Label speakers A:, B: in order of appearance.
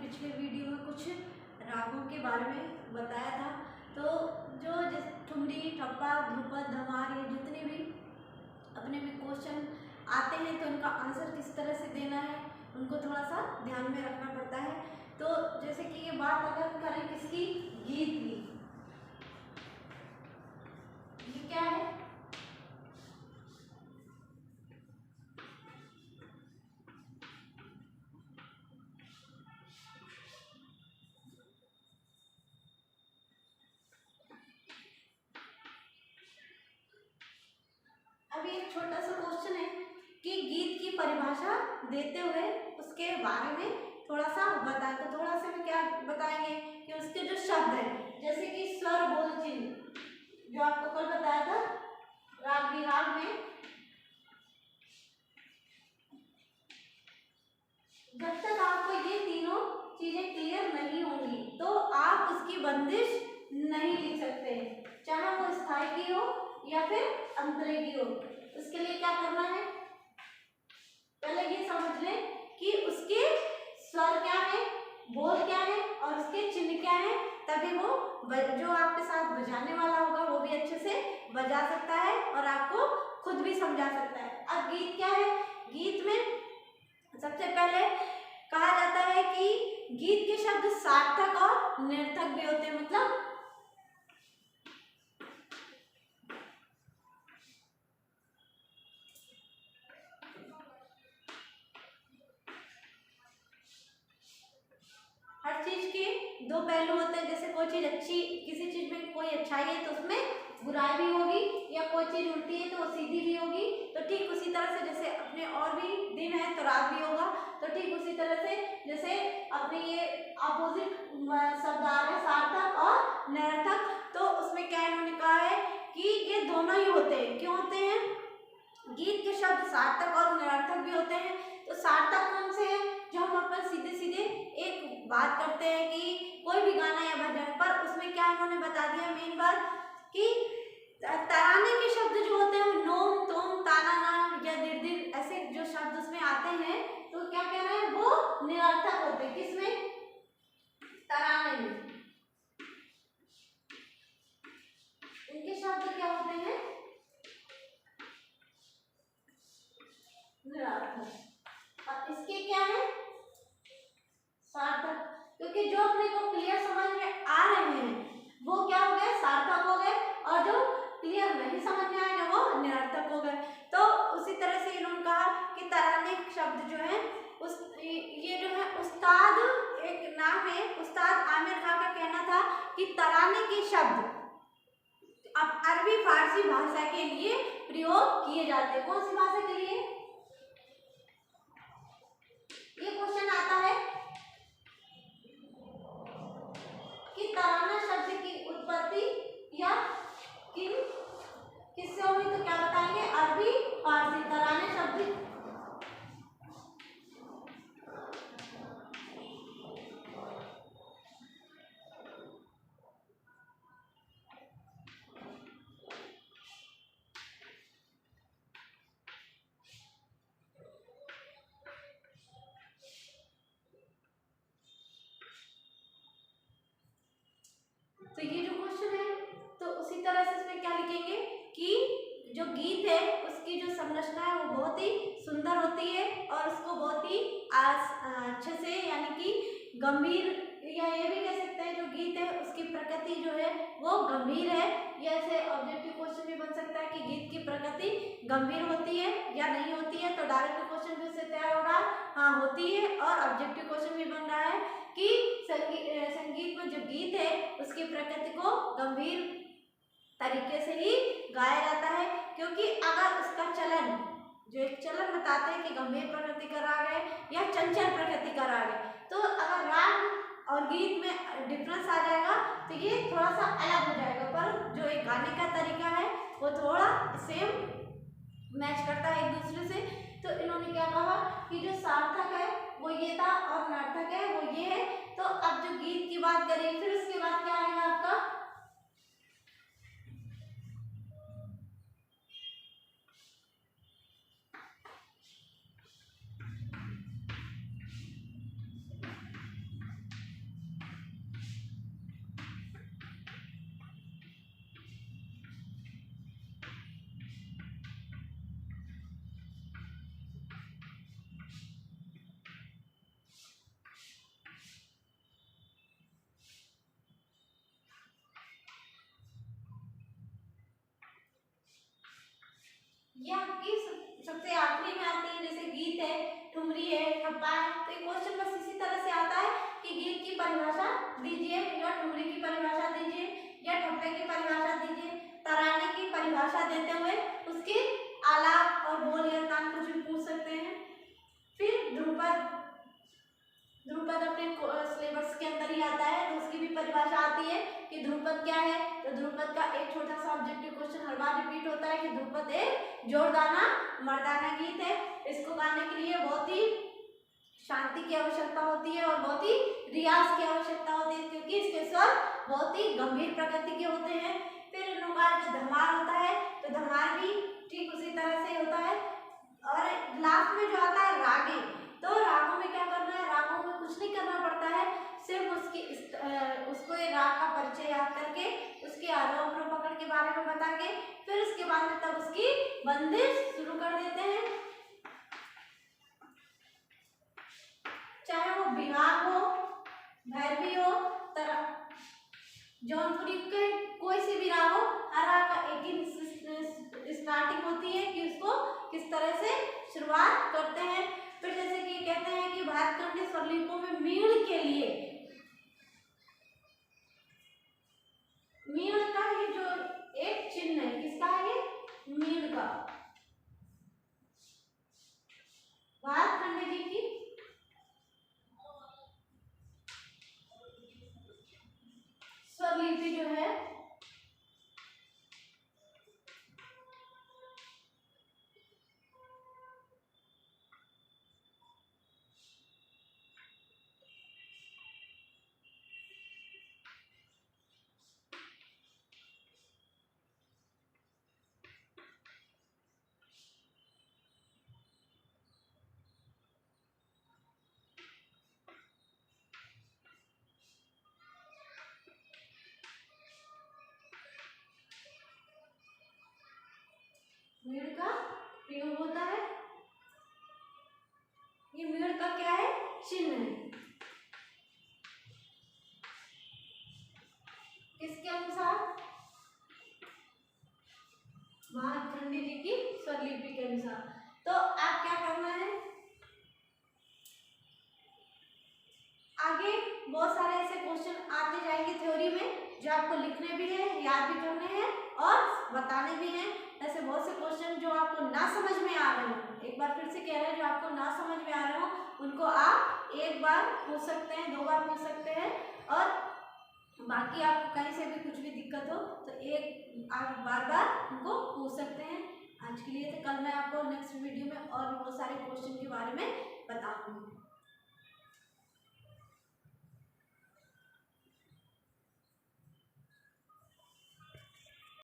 A: पिछले वीडियो में कुछ रागों के बारे में बताया था। तो जो ठुमरी, ठप्पा, ध्रुपद, धमार, ये जितने भी अपने में क्वेश्चन आते हैं तो उनका आंसर किस तरह से देना है उनको थोड़ा सा ध्यान में रखना पड़ता है। तो जैसे कि ये बात अगर करें किसकी, गीत की, ये क्या है, अभी एक छोटा सा क्वेश्चन है कि गीत की परिभाषा देते हुए उसके बारे में थोड़ा सा बताएं। तो थोड़ा सा में क्या बताएंगे कि उसके जो शब्द हैं, जैसे कि स्वर, बोल, चिन्ह, जो आपको कल बताया था राग विराग में, जब तक आपको ये तीनों चीजें क्लियर नहीं होंगी तो आप उसकी बंदिश नहीं लिख सकते, चाहे वो स्थाई की हो या फिर अंतरे की हो। उसके लिए क्या करना है, पहले ये समझ लें कि उसके स्वर क्या है, बोल क्या है और उसके चिन्ह क्या है, तभी वो जो आपके साथ बजाने वाला होगा वो भी अच्छे से बजा सकता है और आपको खुद भी समझा सकता है। अब गीत क्या है, गीत में सबसे पहले कहा जाता है कि गीत के शब्द सार्थक और निरर्थक भी होते हैं। मतलब हर चीज के दो पहलू होते हैं। जैसे कोई चीज अच्छी, किसी चीज में कोई अच्छाई है तो उसमें बुराई भी होगी, या कोई चीज उल्टी है तो वो सीधी भी होगी। तो ठीक उसी तरह से जैसे अपने और भी दिन है तो रात भी होगा, तो ठीक उसी तरह से जैसे अपने ये अपोजिट शब्द आ रहे हैं सार्थक और निरर्थक, तो उसमें क्या इन्होंने कहा है कि ये दोनों ही होते हैं। क्यों होते हैं, गीत के शब्द सार्थक और निरर्थक भी होते हैं। तो सार्थक कौन से हैं, जो हम अपन सीधे सीधे एक बात करते हैं कि कोई भी गाना या भजन, पर उसमें क्या इन्होंने बता दिया मेन बात कि तराने के शब्द जो होते हैं नोम, तोम, ताना, ना या दिर दिर, ऐसे जो शब्द उसमें आते हैं तो क्या कह रहे हैं, वो निरर्थक होते हैं। किसमें, तराने में। इनके शब्द क्या होते हैं, निरर्थक, और इसके क्या है, सार्थक। क्योंकि जो अपने को क्लियर समझ में आ रहे हैं वो क्या हो गए, सार्थक हो गए, और जो क्लियर नहीं समझ में आएगा वो निरर्थक हो गए। तो उसी तरह से इन्होंने कहा कि तराने शब्द जो है उस ये जो है उस्ताद, एक नाम है उस्ताद आमिर खान का कहना था कि तराने के शब्द अब अरबी फारसी भाषा के लिए प्रयोग किए जाते हैं। कौन सी भाषा के लिए, ये क्वेश्चन आता है कि तराना शब्द की उत्पत्ति या किससे हुई, तो क्या बताएंगे, अरबी फारसी। तराने शब्द तो ये जो क्वेश्चन है तो उसी तरह से इसमें क्या लिखेंगे कि जो गीत है उसकी जो संरचना है वो बहुत ही सुंदर होती है और उसको बहुत ही अच्छे से, यानी कि गंभीर, या ये भी कह सकते हैं जो गीत है उसकी प्रकृति जो है वो गंभीर है। या ऐसे ऑब्जेक्टिव क्वेश्चन भी बन सकता है कि गीत की प्रकृति गंभीर होती है या नहीं होती है। तो डायरेक्ट क्वेश्चन भी से तैयार हो रहा है, हाँ होती है, और ऑब्जेक्टिव क्वेश्चन भी बन रहा है कि संगीत में जो गीत है उसकी प्रकृति को गंभीर तरीके से ही गाया जाता है। क्योंकि अगर उसका चलन, जो एक चलन बताते हैं कि गंभीर प्रकृति का राग है या चंचल प्रकृति का राग है, तो अगर राग और गीत में डिफरेंस आ जाएगा तो ये थोड़ा सा अलग हो जाएगा, पर जो एक गाने का तरीका है वो थोड़ा सेम मैच करता है एक दूसरे से। तो इन्होंने क्या कहा कि जो सार्थक है वो ये था और निरर्थक है वो ये है। तो अब जो गीत की बात करें फिर उसके बाद क्या आएगा आपका, ये आपकी सबसे आखिरी में आती है, जैसे गीत है, ठुमरी है, ठप्पा है। तो ये क्वेश्चन बस इसी तरह से आता है कि गीत की परिभाषा दीजिए या ठुमरी की परिभाषा दीजिए या ठप्पे की परिभाषा दीजिए। तराने की परिभाषा देते हुए उसके आलाप और बोल या तान कुछ भी पूछ सकते हैं। फिर ध्रुपद, ध्रुपद अपने सिलेबस के अंदर ही आता है, तो उसकी भी परिभाषा आती है कि ध्रुपद क्या है। तो ध्रुपद का एक छोटा सा ऑब्जेक्टिव क्वेश्चन हर बार रिपीट होता है कि ध्रुपद एक जोरदाना मर्दाना गीत है। इसको गाने के लिए बहुत ही शांति की आवश्यकता होती है और बहुत ही रियाज की आवश्यकता होती है, क्योंकि इसके स्वर बहुत ही गंभीर प्रकृति के होते हैं। फिर इन लोगों का जो धमार होता है, तो धमार भी ठीक उसी तरह से होता है। और लास्ट में जो आता है रागे, तो रागों में क्या करना है, रागों में कुछ नहीं करना पड़ता है, सिर्फ उसको ये राग का परिचय याद करके उसके आरोह अवरोह पकड़ के बारे में बता के फिर उसके बाद में तब उसकी बंदिश शुरू कर देते हैं। चाहे वो बिहार हो, भैरवी हो, जौनपुरी के कोई सी भी राग हो, हर राग का एक ही स्टार्टिंग होती है कि उसको किस तरह से शुरुआत करते हैं। फिर जैसे कि कहते हैं कि भारतखंड के स्वरलिपियों में मीण के लिए, मीण का ये जो एक चिन्ह है, किसका है ये, मीण का, भारतखंड जी की स्वरलिपि जो है मीण का प्रयोग होता है। ये मीण का क्या है, चिन्ह है। किसके अनुसार, भारतखंडी जी की स्वरलिपि के अनुसार। तो आप क्या करना है, आगे बहुत सारे ऐसे क्वेश्चन आते जाएंगे थ्योरी में, जो आपको लिखने भी है, याद भी करने हैं और बताने भी हैं। ऐसे बहुत से क्वेश्चन जो आपको ना समझ में आ रहे हो, एक बार फिर से कह रहे हैं, जो आपको ना समझ में आ रहे हो उनको आप एक बार पूछ सकते हैं, 2 बार पूछ सकते हैं, और बाकी आपको कहीं से भी कुछ भी दिक्कत हो तो एक आप बार बार उनको पूछ सकते हैं। आज के लिए तो कल मैं आपको नेक्स्ट वीडियो में और भी बहुत सारे क्वेश्चन के